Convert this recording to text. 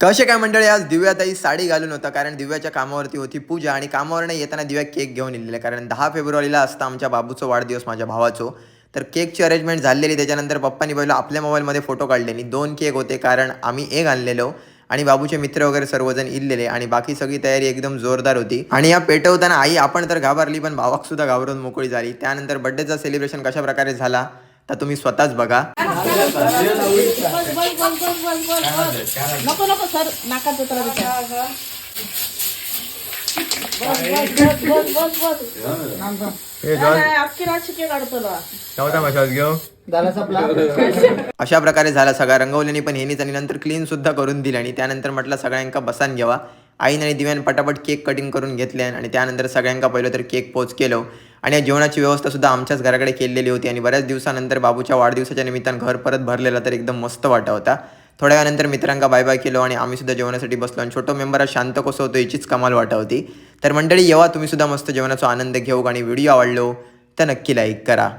कसे काय मंडळी, आज दिव्याताई साडी घालून होता कारण दिव्याच्या कामावरती होती पूजा आणि कामावरनं येताना दिव्या केक घेऊन इलेले कारण 10 फेब्रुवारीला असता आमच्या बाबूचं वाढदिवस, माझ्या भावाचो. तर केकची अरेंजमेंट झालेली. त्याच्यानंतर पप्पांनी पहिलं आपल्या मोबाईलमध्ये फोटो काढले आणि 2 केक होते कारण आम्ही एक आणलेलो आणि बाबूचे मित्र वगैरे सर्वजण इलेले आणि बाकी सगळी तयारी एकदम जोरदार होती. आणि या पेटवताना आई आपण तर घाबरली पण भावाक सुद्धा घाबरून मोकळी झाली. त्यानंतर बड्डेचा सेलिब्रेशन कशा प्रकारे झाला तर तुम्ही स्वतःच बघा. नको नको सर नाकात उतरा तिच्या. अशा प्रकारे झाला सगळा. रंगवल्याने पण हेनीच आणि नंतर क्लीन सुद्धा करून दिली आणि त्यानंतर म्हटलं सगळ्यांका बसान घ्यावा. आईने आणि दिव्यान पटापट केक कटिंग करून घेतले आणि त्यानंतर सगळ्यांका पहिलं तर केक पोच केलो आणि या जेवणाची व्यवस्था सुद्धा आमच्याच घराकडे केलेली होती. आणि बऱ्याच दिवसानंतर बाबूच्या वाढदिवसाच्या निमित्तानं घर परत भरलेला तर एकदम मस्त वाटत होता. थोड्या वेळानंतर मित्रांका बाय बाय केलो आणि आम्ही सुद्धा जेवणासाठी बसलो आणि छोटो मेंबर शांत कसं होतो याचीच कमाल वाटत होती. तर मंडळी, येवा तुम्ही सुद्धा मस्त जेवणाचा आनंद घेऊ आणि व्हिडिओ आवडलो तर नक्की लाईक करा.